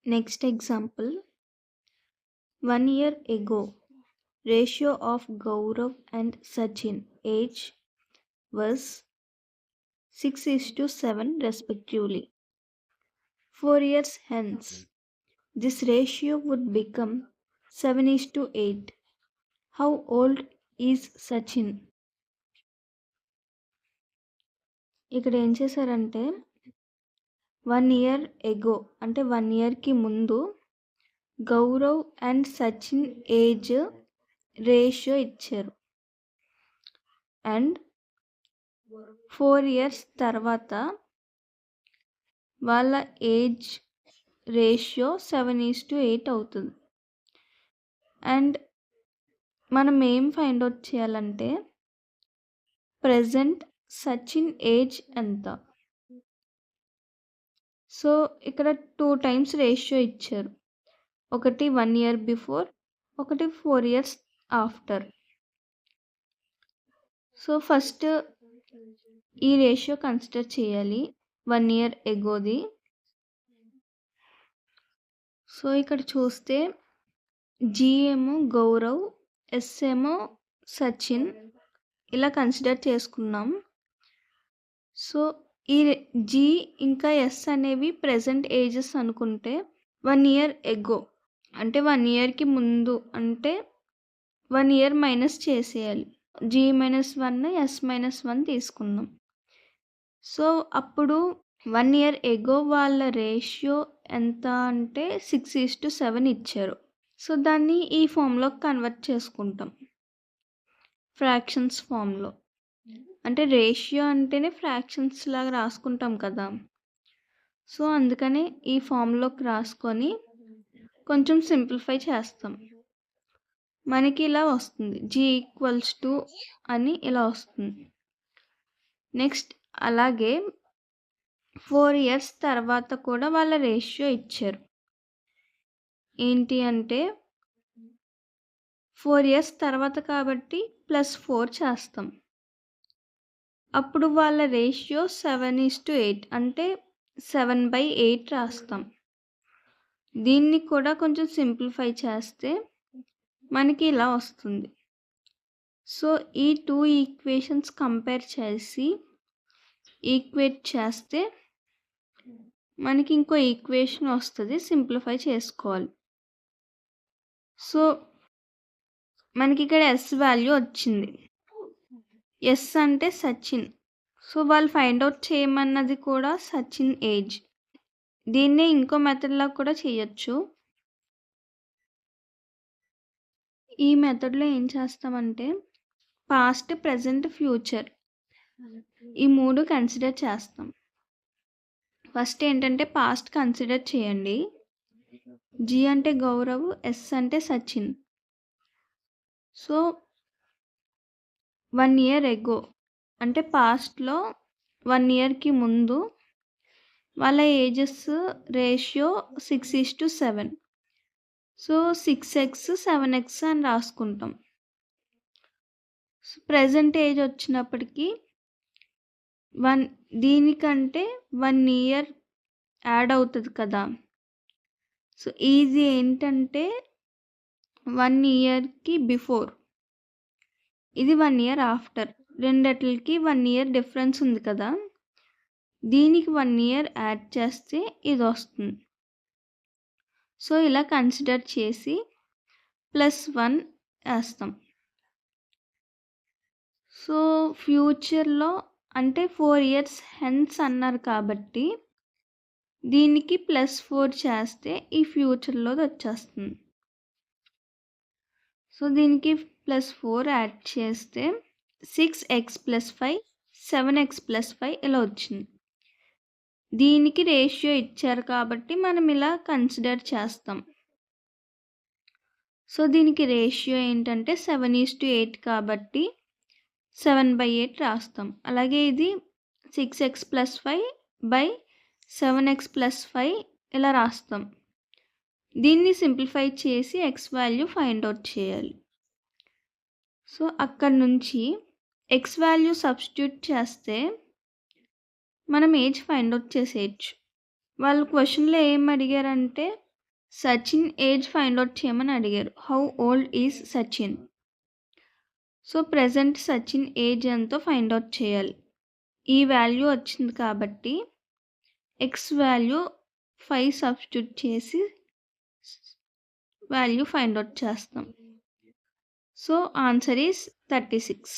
Next example. 1 year ago, ratio of Gaurav and Sachin age was 6:7 respectively. 4 years hence, this ratio would become 7:8. How old is Sachin? ఇక్కడ ఏం చేశారంటే 1 year ago అంటే 1 yearకి ముందు Gaurav and Sachin age ratio ఇచ్చారు. And 4 years తర్వాత వాళ్ళ age ratio 7:8 అవుతుంది. And మనం ఏం ఫైండ్ అవుట్ చేయాలంటే ప్రెజెంట్ సచిన్ ఏజ్ ఎంత. సో ఇక్కడ 2 times రేషియో ఇచ్చారు. ఒకటి 1 year బిఫోర్, ఒకటి 4 years ఆఫ్టర్. సో ఫస్ట్ ఈ రేషియో కన్సిడర్ చేయాలి 1 year ఎగోది. సో ఇక్కడ చూస్తే జీ ఏమో గౌరవ్, ఎస్ ఏమో సచిన్ ఇలా కన్సిడర్ చేసుకున్నాం. సో ఈ జీ ఇంకా ఎస్ అనేవి ప్రెజెంట్ ఏజెస్ అనుకుంటే 1 year ఎగో అంటే 1 yearకి ముందు అంటే 1 year మైనస్ చేసేయాలి. జీ -1 ఎస్ -1 తీసుకున్నాం. సో అప్పుడు 1 year ఎగో వాళ్ళ రేషియో ఎంత అంటే 6:7 ఇచ్చారు. సో దాన్ని ఈ ఫామ్లోకి కన్వర్ట్ చేసుకుంటాం, ఫ్రాక్షన్స్ ఫామ్లో. అంటే రేషియో అంటేనే ఫ్రాక్షన్స్ లాగా రాసుకుంటాం కదా. సో అందుకని ఈ ఫామ్లోకి రాసుకొని కొంచెం సింప్లిఫై చేస్తాం. మనకి ఇలా వస్తుంది G=2 అని ఇలా వస్తుంది. నెక్స్ట్ అలాగే 4 years తర్వాత కూడా వాళ్ళ రేషియో ఇచ్చారు. ఏంటి అంటే 4 years తర్వాత కాబట్టి +4 చేస్తాం. అప్పుడు వాళ్ళ రేషియో 7:8 అంటే 7/8 రాస్తాం. దీన్ని కూడా కొంచెం సింప్లిఫై చేస్తే మనకి ఇలా వస్తుంది. సో ఈ 2 ఈక్వేషన్స్ కంపేర్ చేసి ఈక్వేట్ చేస్తే మనకి ఇంకో ఈక్వేషన్ వస్తుంది, సింప్లిఫై చేసుకోవాలి. సో మనకి ఇక్కడ ఎస్ వాల్యూ వచ్చింది. ఎస్ అంటే సచిన్. సో వాళ్ళు ఫైండ్ అవుట్ చేయమన్నది కూడా సచిన్ ఏజ్. దీన్నే ఇంకో మెథడ్లో కూడా చేయొచ్చు. ఈ మెథడ్లో ఏం చేస్తామంటే పాస్ట్, ప్రెజెంట్, ఫ్యూచర్ ఈ 3 కన్సిడర్ చేస్తాం. ఫస్ట్ ఏంటంటే పాస్ట్ కన్సిడర్ చేయండి. జీ అంటే గౌరవ్, ఎస్ అంటే సచిన్. సో 1 year ఎగో అంటే పాస్ట్లో 1 yearకి ముందు వాళ్ళ ages ratio 6:7. So 6x 7x అని రాసుకుంటాం. ప్రెజెంట్ ఏజ్ వచ్చినప్పటికీ దీనికంటే 1 year యాడ్ అవుతుంది కదా. సో ఇది ఏంటంటే 1 yearకి బిఫోర్, ఇది 1 year ఆఫ్టర్. రెండిటికి 1 year డిఫరెన్స్ ఉంది కదా. దీనికి 1 year యాడ్ చేస్తే ఇది వస్తుంది. సో ఇలా కన్సిడర్ చేసి +1 వేస్తాం. సో ఫ్యూచర్లో అంటే 4 years హెన్స్ అన్నారు కాబట్టి దీనికి +4 చేస్తే ఈ ఫ్యూచర్లోది వచ్చేస్తుంది. సో దీనికి +4 యాడ్ చేస్తే 6x + 5 7x + 5 ఇలా వచ్చింది. దీనికి రేషియో ఇచ్చారు కాబట్టి మనం ఇలా కన్సిడర్ చేస్తాం. సో దీనికి రేషియో ఏంటంటే 7:8 కాబట్టి 7/8 రాస్తాం. అలాగే ఇది 6x + 5/7x + 5 ఇలా రాస్తాం. దీన్ని సింప్లిఫై చేసి ఎక్స్ వాల్యూ ఫైండ్ అవుట్ చేయాలి. సో అక్కడ నుంచి ఎక్స్ వాల్యూ సబ్స్టిట్యూట్ చేస్తే మనం ఏజ్ ఫైండ్ అవుట్ చేసేయచ్చు. వాళ్ళు క్వశ్చన్లో ఏం అడిగారంటే సచిన్ ఏజ్ ఫైండ్ ఔట్ చేయమని అడిగారు. How old is Sachin? So present Sachin age ఎంతో ఫైండ్ ఔట్ చేయాలి. ఈ వాల్యూ వచ్చింది కాబట్టి ఎక్స్ వాల్యూ 5 సబ్స్టిట్యూట్ చేసి వాల్యూ ఫైండ్ ఔట్ చేస్తాం. So answer is 36.